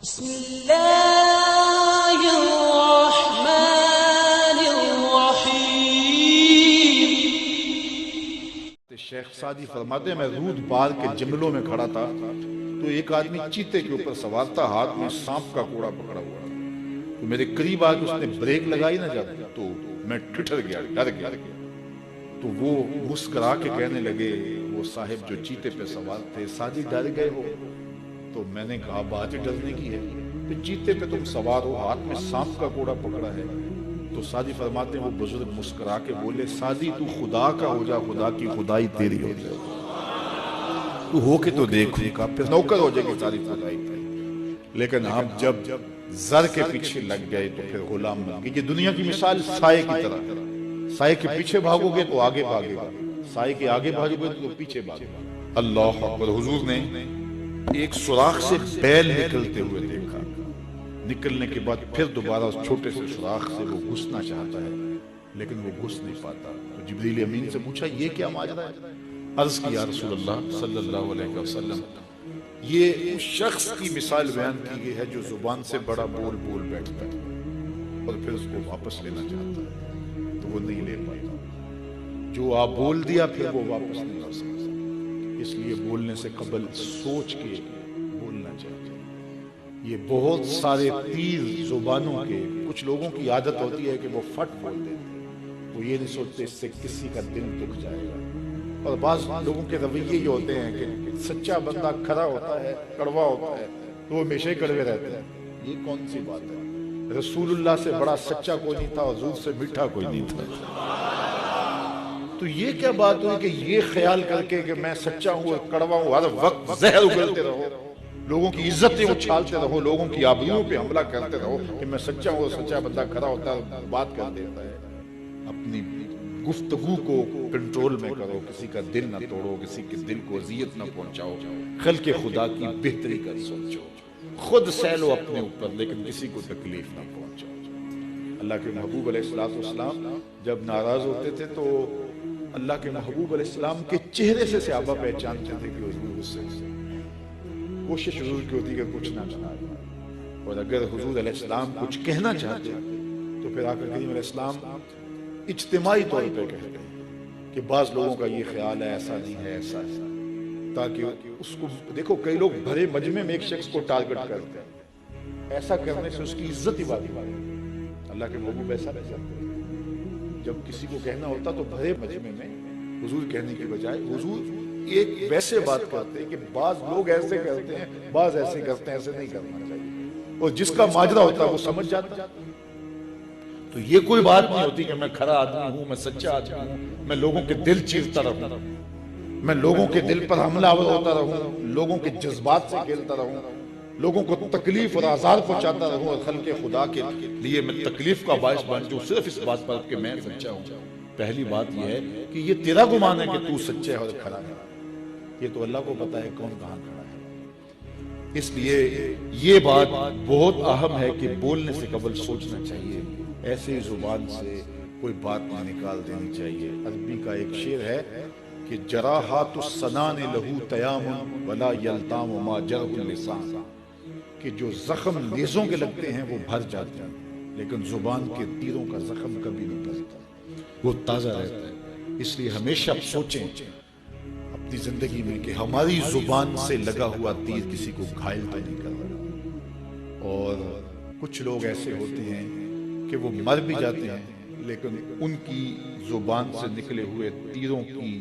بسم اللہ الرحمن الرحیم۔ شیخ سعدی فرماتے ہیں میں رود بار کے جنگلوں میں کھڑا تھا تو ایک آدمی چیتے کے اوپر سوار تھا، ہاتھ میں سانپ کا کوڑا پکڑا ہوا تھا۔ تو میرے قریب آ کے اس نے بریک لگائی نہ جب تو میں ٹھٹر گیا، ڈر گیا۔ تو وہ مسکرا کے کہنے لگے وہ صاحب جو چیتے پہ سوار تھے، سعدی ڈر گئے ہو؟ تو میں نے کہا بات ہی ڈرنے کی ہے، تو چیتے پہ تم سوار ہو، ہاتھ میں سانپ کا کوڑا پکڑا ہے۔ تو سعدی فرماتے ہیں وہ بزرگ مسکرا کے بولے سعدی تو خدا کا ہو جا، خدا کی خدائی تیری ہو جائے، تو ہو کے تو دیکھ کا پھر نوکر ہو جائے گی ساری خدائی تیری۔ لیکن آپ جب زر کے پیچھے لگ گئے تو پھر غلام بن گئے۔ یہ دنیا کی مثال سائے کی طرح، سائے کے پیچھے بھاگو گے تو آگے بھاگے گا، سائے کے آگے بھاگو گے تو پیچھے بھاگے گا۔ اللہ اکبر۔ حضور نے ایک سوراخ سے بیل نکلتے ہوئے دیکھا، نکلنے کے بعد پھر دوبارہ اس چھوٹے سے سوراخ سے وہ گھسنا چاہتا ہے لیکن وہ گھس نہیں پاتا۔ تو جبریل امین سے پوچھا یہ کیا ماجرا ہے؟ عرض کی یا رسول اللہ صلی اللہ علیہ وسلم یہ اس شخص کی مثال بیان کی گئی ہے جو زبان سے بڑا بول بول بیٹھتا ہے اور پھر اس کو واپس لینا چاہتا ہے تو وہ نہیں لے پاتا۔ جو آپ بول دیا پھر وہ واپس نہیں لا سکتا، اس لیے بولنے سے قبل سوچ کے بولنا چاہیے۔ یہ بہت سارے تیر زبانوں کے، کچھ لوگوں کی عادت ہوتی ہے کہ وہ فٹ بول دیتے ہیں، وہ یہ نہیں سوچتے اس سے کسی کا دل دکھ جائے گا۔ اور بعض لوگوں کے رویے یہ ہوتے ہیں کہ سچا بندہ کھرا ہوتا ہے، کڑوا ہوتا ہے تو وہ ہمیشہ ہی کڑوے رہتے ہیں۔ یہ کون سی بات ہے؟ رسول اللہ سے بڑا سچا کوئی نہیں تھا، حضور سے میٹھا کوئی نہیں تھا۔ تو یہ کیا بات ہوئی کہ یہ خیال کر کے کہ میں سچا ہوں اور کڑوا ہوں، ہر وقت زہر اگلتے رہو، لوگوں کی عزتیں اچھالتے رہو، لوگوں کی آبروؤں پہ حملہ کرتے رہو کہ میں سچا ہوں اور سچا بندہ کھڑا ہوتا ہے بات کر دیتا ہے۔ اپنی گفتگو کو کنٹرول میں کرو، کسی کا دل نہ توڑو، کسی کے دل کو اذیت نہ پہنچاؤ، خلق خدا کی بہتری کا سوچو، خود سہ لو اپنے اوپر لیکن کسی کو تکلیف نہ پہنچاؤ۔ اللہ کے محبوب علیہ السلام جب ناراض ہوتے تھے تو اللہ کے محبوب علیہ السلام کے چہرے سے صحابہ پہچانتے تھے کہ حضور غصے سے۔ کوشش حضور کی ہوتی کہ کچھ نہ کہا، اور اگر حضور علیہ السلام کچھ کہنا چاہتے تو پھر آقا کریم علیہ السلام اجتماعی طور پہ کہتے ہیں کہ بعض لوگوں کا یہ خیال ہے ایسا نہیں ہے، ایسا ہے، تاکہ اس کو دیکھو کئی لوگ بھرے مجمع میں ایک شخص کو ٹارگٹ کرتے ہیں، ایسا کرنے سے اس کی عزت ہی بات ہے۔ اللہ کے محبوب ایسا نہیں کرتے، جب کسی کو کہنا ہوتا تو بھرے مجمع میں حضور کہنے کی بجائے حضور ایک ویسے بات کرتے ہیں کہ بعض لوگ ایسے کرتے ہیں، بعض ایسے کرتے ہیں، ایسے نہیں کرنا چاہیے، اور جس کا ماجرا ہوتا ہے وہ سمجھ جاتا ہے۔ تو یہ کوئی بات نہیں ہوتی کہ میں کھرا آدمی ہوں، میں سچا آدمی ہوں، میں لوگوں کے دل چیرتا رہوں، میں لوگوں کے دل پر حملہ آور ہوتا رہوں، لوگوں کے جذبات سے کھیلتا رہوں، لوگوں کو تکلیف اور آزار پہنچاتا رہوں اور خلق خدا کے لیے میں تکلیف کا باعث بن جاؤں صرف اس بات پر کہ میں سچا ہوں۔ پہلی بات یہ ہے کہ یہ تیرا گمان ہے کہ تو سچا ہے اور کھڑا ہے، یہ تو اللہ کو پتا ہے کون کہاں کھڑا ہے۔ اس لیے یہ بات بہت اہم ہے کہ بولنے سے قبل سوچنا چاہیے، ایسے ہی زبان سے کوئی بات نہ نکال دینی چاہیے۔ عربی کا ایک شعر ہے کہ جراحات السنان لہو تیام ولا یلتام ما جرح اللسان، کہ جو زخم نیزوں کے لگتے ہیں وہ بھر جاتے ہیں لیکن زبان کے تیروں کا زخم کبھی نہیں بھرتا، وہ تازہ رہتا ہے۔ اس لیے ہمیشہ سوچیں اپنی زندگی میں کہ ہماری زبان سے لگا ہوا تیر کسی کو گھائل تو نہیں کر رہا۔ اور کچھ لوگ ایسے ہوتے ہیں کہ وہ مر بھی جاتے ہیں لیکن ان کی زبان سے نکلے ہوئے تیروں کی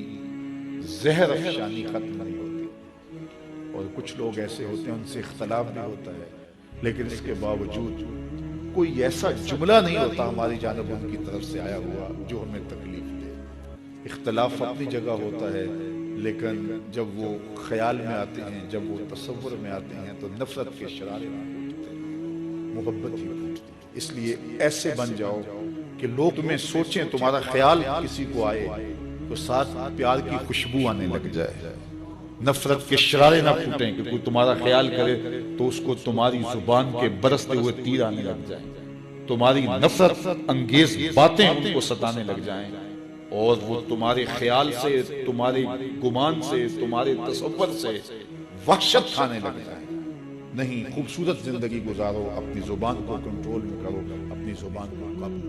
زہر افشانی ختم نہیں ہوتی، اور کچھ لوگ ایسے ہوتے ہیں ان سے اختلاف بھی ہوتا ہے لیکن اس کے باوجود کوئی ایسا جملہ نہیں ہوتا ہماری جانب ان کی طرف سے آیا ہوا جو ہمیں تکلیف دے۔ اختلاف اپنی جگہ ہوتا ہے لیکن جب وہ خیال میں آتے ہیں، جب وہ تصور میں آتے ہیں تو نفرت کے شرارے پھوٹتے ہیں، محبت ہی پھوٹتی ہے۔ اس لیے ایسے بن جاؤ کہ لوگ تمہیں سوچیں، تمہارا خیال کسی کو آئے تو ساتھ پیار کی خوشبو آنے لگ جائے، نفرت کے شرارے نہ پھوٹیں کہ کوئی تمہارا خیال کرے تو اس کو تمہاری زبان کے برستے ہوئے تیر آنے لگ جائیں، تمہاری نفرت انگیز باتیں ان کو ستانے لگ جائیں اور وہ تمہارے خیال سے، تمہارے گمان سے، تمہارے تصور سے وحشت کھانے لگ جائیں۔ نہیں، خوبصورت زندگی گزارو، اپنی زبان کو کنٹرول میں کرو، اپنی زبان کو قابو